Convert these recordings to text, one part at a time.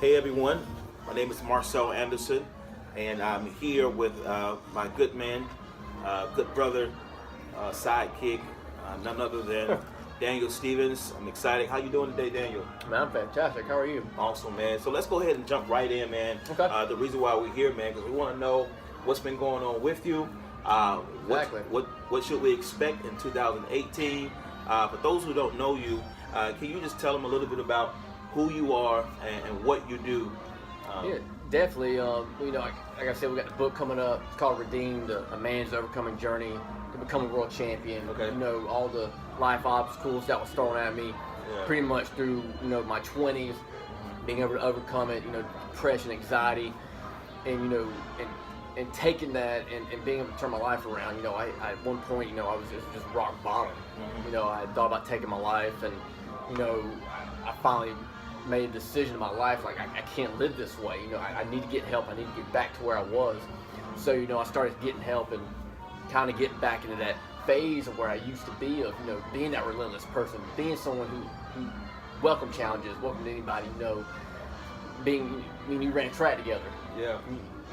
Hey everyone, my name is Marcel Anderson, and I'm here with my good man, good brother, sidekick, none other than Daniel Stevens. I'm excited. How you doing today, Daniel? Man, I'm fantastic. How are you? Awesome, man. So let's go ahead and jump right in, man. Okay. The reason why we're here, man, because we want to know what's been going on with you. Exactly. What should we expect in 2018? For those who don't know you, can you just tell them a little bit about who you are and what you do? Yeah, definitely. Like I said, we got the book coming up. It's called Redeemed: A Man's Overcoming Journey to Become a World Champion. Okay. All the life obstacles that was thrown at me, pretty much through my 20s, being able to overcome it. Depression, anxiety, and and taking that and being able to turn my life around. I at one point, I was just rock bottom. Mm-hmm. I had thought about taking my life, and I finally made a decision in my life, like I can't live this way. I need to get help. I need to get back to where I was. So I started getting help and kind of getting back into that phase of where I used to be, of being that relentless person, being someone who welcomed challenges, welcomed anybody. You ran track together. Yeah.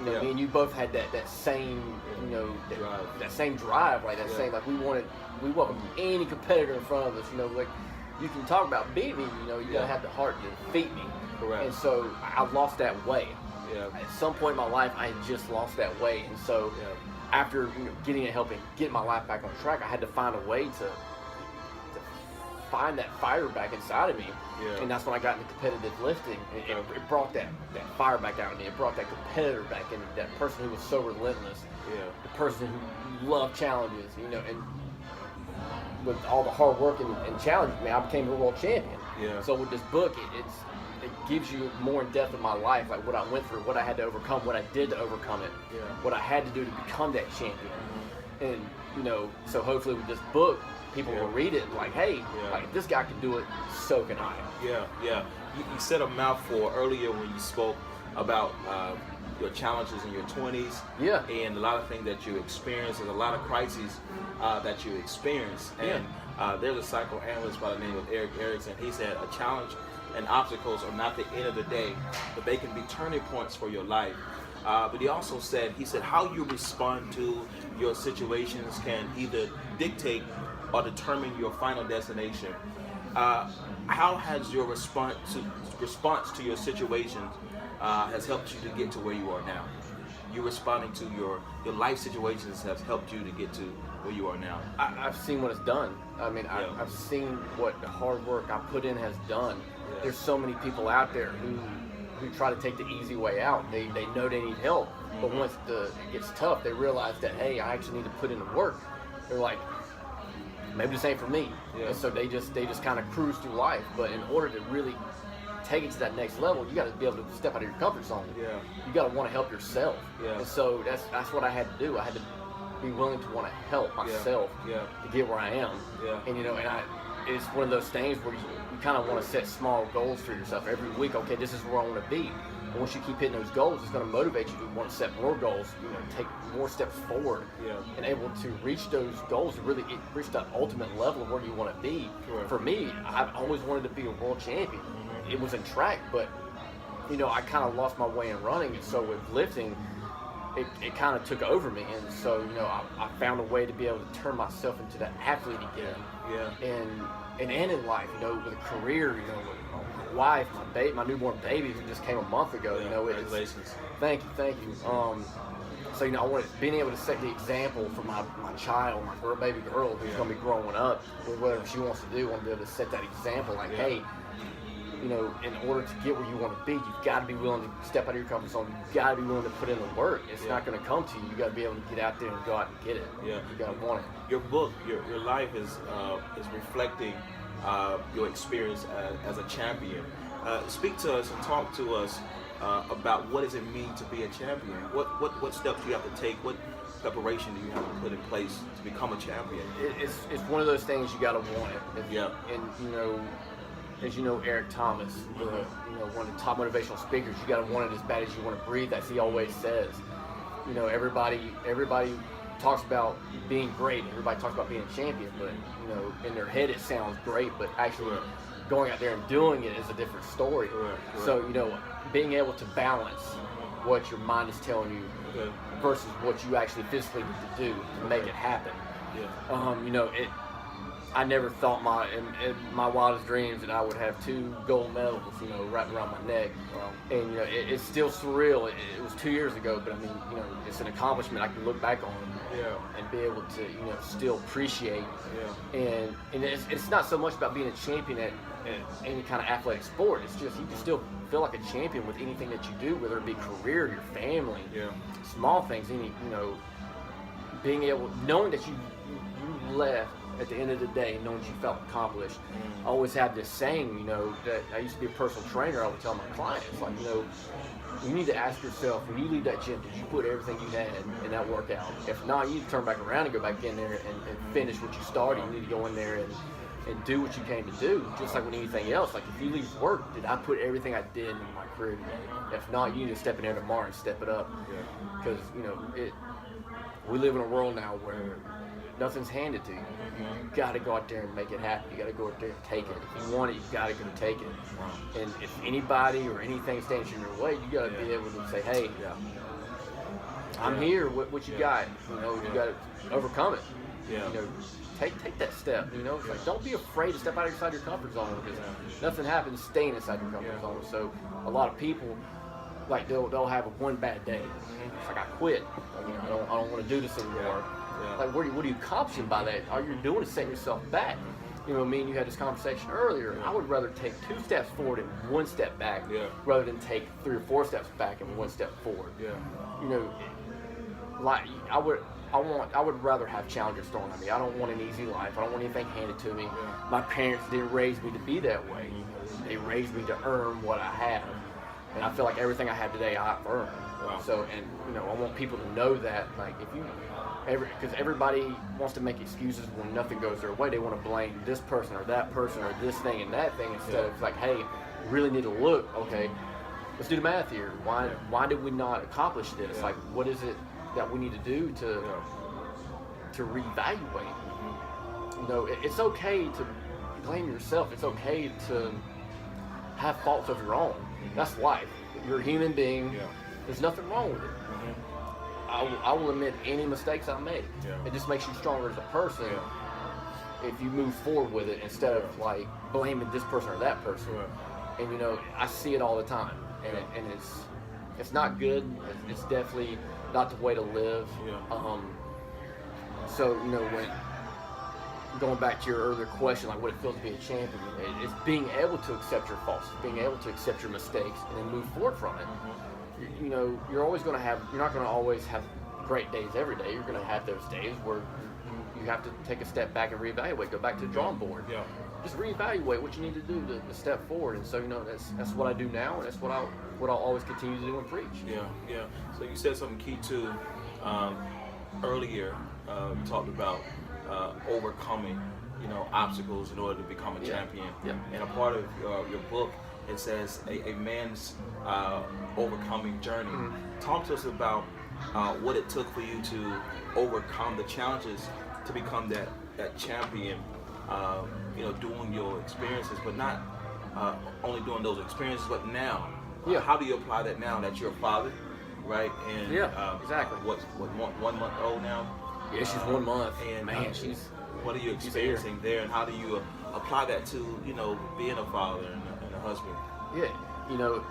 Me and you both had that same, drive. that same drive, right? Same, like we welcomed any competitor in front of us. Like you can talk about beating me, you gotta have the heart to defeat me. Correct. And so I lost that way. Yeah. At some point in my life, I had just lost that way, and so after getting help and getting my life back on track, I had to find a way to find that fire back inside of me. Yeah. And that's when I got into competitive lifting. It brought that fire back out of me. It brought that competitor back in, that person who was so relentless. Yeah. The person who loved challenges, and with all the hard work and challenge, I became a world champion. Yeah. So with this book, it gives you more in depth of my life, like what I went through, what I had to overcome, what I did to overcome it, what I had to do to become that champion. And so hopefully with this book, people will read it and like, hey, like if this guy can do it, so can I. Yeah. You said a mouthful earlier when you spoke about your challenges in your 20s. Yeah. And a lot of things that you experienced, and a lot of crises that you experienced. And there's a psychoanalyst by the name of Erik Erikson. He said a challenge and obstacles are not the end of the day, but they can be turning points for your life. But he also said, how you respond to your situations can either dictate or determine your final destination. How has your response to your situations has helped you to get to where you are now? You responding to your life situations has helped you to get to where you are now. I've seen what it's done. I've seen what the hard work I put in has done. Yeah. There's so many people out there who try to take the easy way out. They know they need help, but once it gets tough, they realize that, hey, I actually need to put in the work. They're like, maybe this ain't for me. Yeah. And so they just kind of cruise through life. But in order to really take it to that next level, you got to be able to step out of your comfort zone. Yeah. You got to want to help yourself. Yeah. And so that's what I had to do. I had to be willing to want to help myself to get where I am. Yeah. And it's one of those things where you kind of want to set small goals for yourself every week. Okay, this is where I want to be. And once you keep hitting those goals, it's going to motivate you to want to set more goals, take more steps forward, and able to reach those goals and really reach that ultimate level of where you want to be. Sure. For me, I've always wanted to be a world champion. It was in track, but I kind of lost my way in running, and so with lifting, it kind of took over me, and so I found a way to be able to turn myself into that athlete again. And in life, with a career, with my wife, my newborn baby who just came a month ago. Congratulations. Thank you. So I wanted being able to set the example for my child, my baby girl who's going to be growing up with whatever she wants to do. I want to be able to set that example, like, hey, in order to get where you want to be, you've got to be willing to step out of your comfort zone. You've got to be willing to put in the work. It's not going to come to you. You got to be able to get out there and go out and get it. Yeah. You got to want it. Your book, your life is reflecting your experience as a champion. Speak to us and talk to us about what does it mean to be a champion. What steps do you have to take? What preparation do you have to put in place to become a champion? It's one of those things you got to want it. And as you know, Eric Thomas, one of the top motivational speakers, you got to want it as bad as you want to breathe. As he always says. Everybody talks about being great. Everybody talks about being a champion, but in their head it sounds great, but actually going out there and doing it is a different story. Correct. So being able to balance what your mind is telling you Okay. versus what you actually physically need to do to make it happen. Yeah. You know, I never thought in my wildest dreams that I would have 2 gold medals, you know, wrapped around my neck. Wow. And you know, it's still surreal. It was 2 years ago, but I mean, you know, it's an accomplishment I can look back on Yeah. and be able to, you know, still appreciate. Yeah. And it's not so much about being a champion at any kind of athletic sport. It's just you can still feel like a champion with anything that you do, whether it be career, your family, Yeah. small things. You know, being able, knowing that you left at the end of the day, knowing that you felt accomplished. I always had this saying, you know, that I used to be a personal trainer. I would tell my clients, like, you know, you need to ask yourself, when you leave that gym, did you put everything you had in that workout? If not, you need to turn back around and go back in there and finish what you started. You need to go in there and do what you came to do, just like with anything else. Like, if you leave work, did I put everything I did in my career today? If not, you need to step in there tomorrow and step it up. Because, you know, we live in a world now where nothing's handed to you. You got to go out there and make it happen. You got to go out there and take it. If you want it, you got to go take it. And if anybody or anything stands in your way, you got to be able to say, hey, I'm here. What you got? You know, you got to overcome it. Yeah. You know, take that step. You know, it's like, don't be afraid to step outside your comfort zone, because nothing happens staying inside your comfort zone. So a lot of people, like, they'll have one bad day. It's like, I quit. Like, you know, I don't want to do this anymore. Yeah. Like, what are you accomplishing by that? All you're doing is setting yourself back. You know, me and you had this conversation earlier. I would rather take 2 steps forward and 1 step back, rather than take 3 or 4 steps back and 1 step forward. Yeah. You know, like, I would rather have challenges thrown at me. I don't want an easy life. I don't want anything handed to me. My parents didn't raise me to be that way. They raised me to earn what I have. And I feel like everything I have today, I've earned. Wow. So, and you know, I want people to know that, like, if you, because everybody wants to make excuses when nothing goes their way. They want to blame this person or that person or this thing and that thing, instead of like, hey, we really need to look. Okay, let's do the math here. Why did we not accomplish this? Yeah. Like, what is it that we need to do to reevaluate? You know, it's okay to blame yourself. It's okay to have faults of your own. That's life. You're a human being. Yeah. There's nothing wrong with it. I will admit any mistakes I make. Yeah. It just makes you stronger as a person if you move forward with it, instead of like blaming this person or that person. And you know, I see it all the time, and it's not good. It's definitely not the way to live. So you know, when going back to your earlier question, like what it feels to be a champion, it's being able to accept your faults, being able to accept your mistakes, and then move forward from it. You know, you're not going to always have great days every day. You're going to have those days where you have to take a step back and reevaluate, go back to the drawing board. Yeah. Just reevaluate what you need to do to step forward. And so, you know, that's what I do now, and that's what I'll always continue to do and preach. Yeah. So you said something key too. Earlier, you talked about overcoming, you know, obstacles in order to become a champion. Yeah. And a part of your book, it says a man's overcoming journey. Talk to us about what it took for you to overcome the challenges to become that champion. You know, doing your experiences, but not only doing those experiences, but now. How do you apply that now that you're a father, right? And exactly. What's 1 month old now? Yeah, she's 1 month. And man, what are you experiencing there, and how do you apply that to, you know, being a father and a husband? Yeah, you know,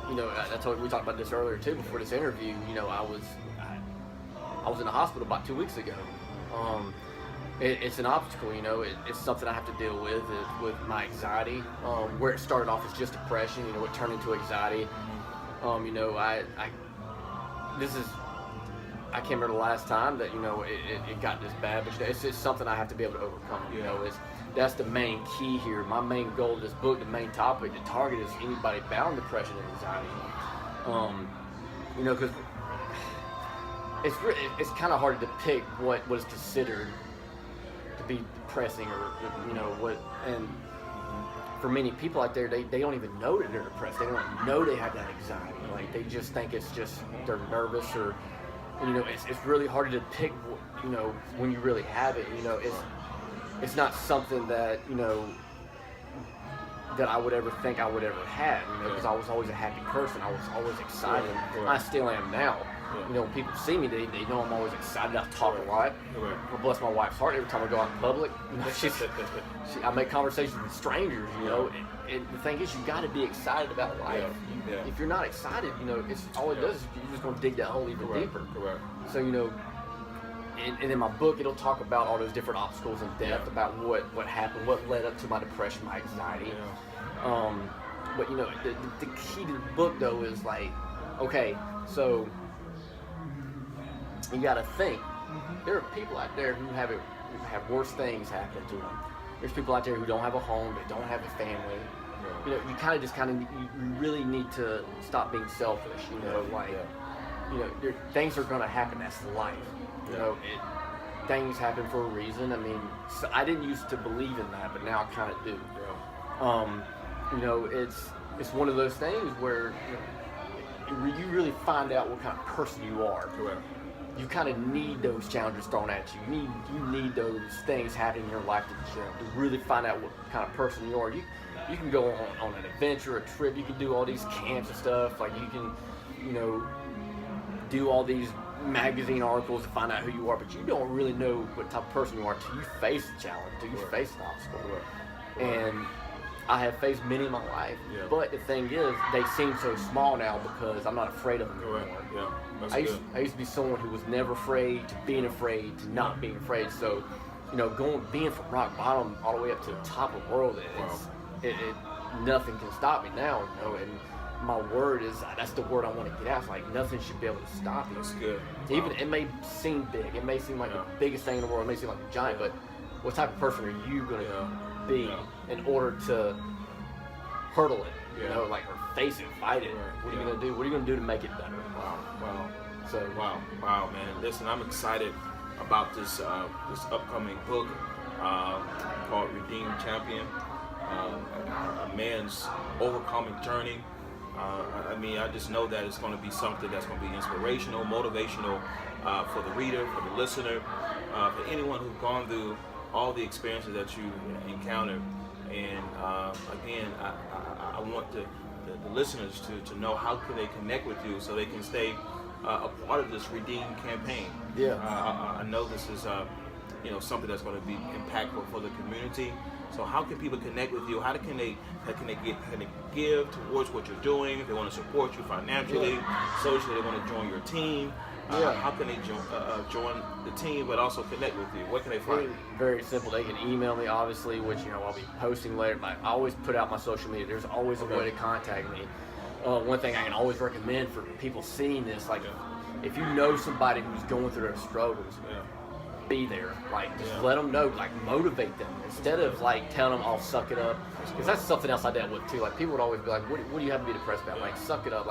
we talked about this earlier too before this interview. You know, I was in the hospital about 2 weeks ago. It's an obstacle, you know. It's something I have to deal with my anxiety. Where it started off as just depression, you know, it turned into anxiety. You know, I can't remember the last time that, you know, it got this bad, but it's just something I have to be able to overcome. You know, that's the main key here. My main goal of this book, the main topic, the target is anybody bound with depression and anxiety. You know, because it's kind of hard to depict what is considered to be depressing, or, you know, what. And for many people out there, they don't even know that they're depressed. They don't know they have that anxiety. Like, they just think it's just they're nervous, or, you know, it's really hard to depict, you know, when you really have it. You know, it's not something that, you know, that I would ever think I would ever have, because I was always a happy person. I was always excited. Correct. I still am now. Yeah. When people see me, they know I'm always excited. I talk a lot. Correct. I bless my wife's heart every time I go out in public. I make conversations with strangers, and the thing is, you got to be excited about life. Yeah. If you're not excited, it's all it does is you're just going to dig that hole even deeper. Correct. So, and in my book, it'll talk about all those different obstacles in depth, about what happened, what led up to my depression, my anxiety. But the key to the book though is like, okay, so you got to think. There are people out there who have worse things happen to them. There's people out there who don't have a home, they don't have a family. You really need to stop being selfish. Things are gonna happen. That's life. Things happen for a reason. I mean, so I didn't used to believe in that, but now I kind of do. It's one of those things where you really find out what kind of person you are. Correct. You kind of need those challenges thrown at you. You need those things happening in your life to really find out what kind of person you are. You can go on an adventure, a trip. You can do all these camps and stuff. Like you can, do all these magazine articles to find out who you are, but you don't really know what type of person you are until you face the challenge, until you face the obstacle. And I have faced many in my life, but the thing is, they seem so small now because I'm not afraid of them anymore. I used to be someone who was never afraid to being afraid to not being afraid. So, being from rock bottom all the way up to the top of the world, nothing can stop me now. And my word is, that's the word I want to get out. It's like nothing should be able to stop me. That's good. Even it may seem big, it may seem like the biggest thing in the world, it may seem like a giant, but what type of person are you going to be in order to hurdle it? Or face it, fight it. What are you going to do? What are you going to do to make it better? Wow, man. Listen, I'm excited about this upcoming book called Redeemed Champion, a man's overcoming journey. I just know that it's going to be something that's going to be inspirational, motivational for the reader, for the listener, for anyone who's gone through all the experiences that you encountered. And again, I want the listeners to know how can they connect with you so they can stay a part of this Redeem campaign. I know this is something that's going to be impactful for the community. So how can people connect with you? How can they give towards what you're doing? If they want to support you financially, socially, they want to join your team. How can they join the team, but also connect with you? What can they find? Very simple. They can email me, obviously, which I'll be posting later. But I always put out my social media. There's always a way to contact me. One thing I can always recommend for people seeing this, if you know somebody who's going through their struggles, be there. Just let them know. Motivate them instead of telling them, "I'll suck it up." Because that's something else I dealt with too. People would always be like, "What do you have to be depressed about?" Suck it up.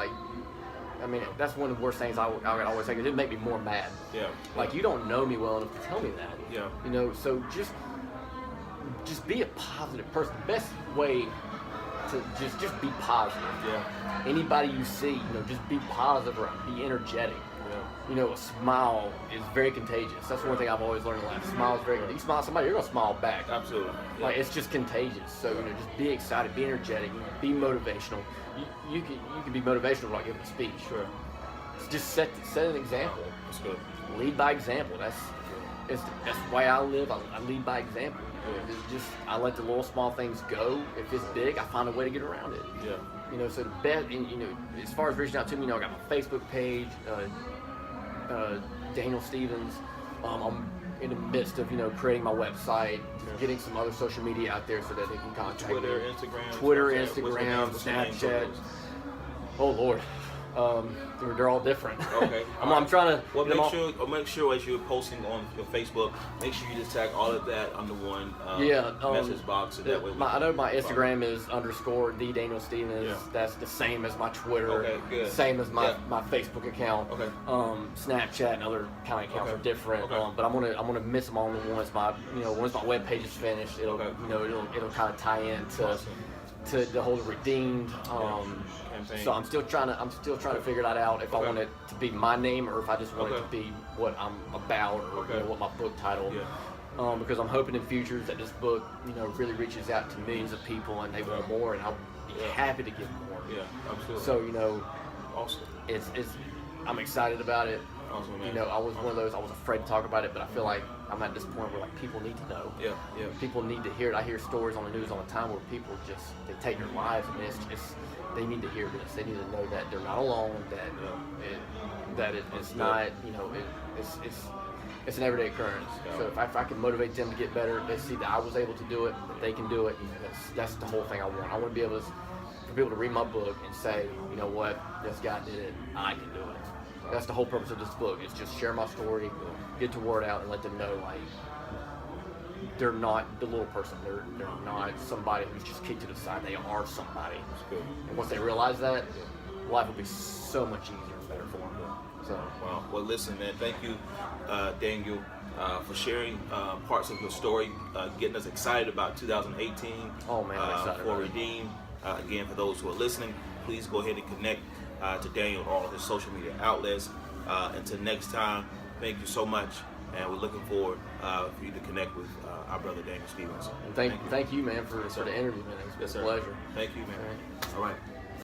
That's one of the worst things I would always say, because it make me more mad. You don't know me well enough to tell me that. So just be a positive person. The best way to just be positive. Anybody you see, just be positive or be energetic. A smile is very contagious. That's one thing I've always learned in life. Smile is very contagious. You smile at somebody, you're gonna smile back. Absolutely. It's just contagious. So just be excited, be energetic, be motivational. You can be motivational without giving a speech. Sure. Just set an example. That's good. Lead by example. That's the way I live. I lead by example. I let the little small things go. If it's big, I find a way to get around it. So the best, as far as reaching out to me, I got my Facebook page, Daniel Stevens. I'm in the midst of creating my website, getting some other social media out there so that they can contact me. Twitter, Instagram, Snapchat. Oh Lord. They're all different. Okay. I'm trying to. Well, make sure as you're posting on your Facebook, make sure you just tag all of that under one message box. So that way I know my Instagram is _ the Daniel Stevens. That's the same as my Twitter. Okay, good. Same as my Facebook account. Okay. Snapchat and other kind of accounts are different. Okay. But I'm gonna mix them all in once my once my web page is finished. It'll it'll kind of tie in to the whole Redeemed. So I'm still trying to figure that out, if I want it to be my name or if I just want it to be what I'm about or what my book title because I'm hoping in future that this book, really reaches out to millions of people and they want more, and I'll be happy to give more. Yeah, absolutely. So, awesome. it's I'm excited about it. Awesome, man. I was one of those, I was afraid to talk about it, but I feel like I'm at this point where like people need to know. Yeah. People need to hear it. I hear stories on the news all the time where people they take their lives, and they need to hear this. They need to know that they're not alone. It's not, it's an everyday occurrence. Yeah. So if I can motivate them to get better, they see that I was able to do it, that they can do it. That's the whole thing I want. I want to be able to, for people to read my book and say, you know what, this guy did it, I can do it. That's the whole purpose of this book. Is just share my story, get the word out, and let them know like they're not the little person. They're not somebody who's just kicked to the side. They are somebody. That's good. And once they realize that, life will be so much easier and better for them. So, wow. Well, listen, man. Thank you, Daniel, for sharing parts of your story, getting us excited about 2018. Oh man, I'm excited for about it. Redeem. Again, for those who are listening, please go ahead and connect to Daniel on all of his social media outlets. Until next time, thank you so much, and we're looking forward for you to connect with our brother Daniel Stevens. And thank you, man, for the interview, man. It's been a pleasure. Thank you, man. All right.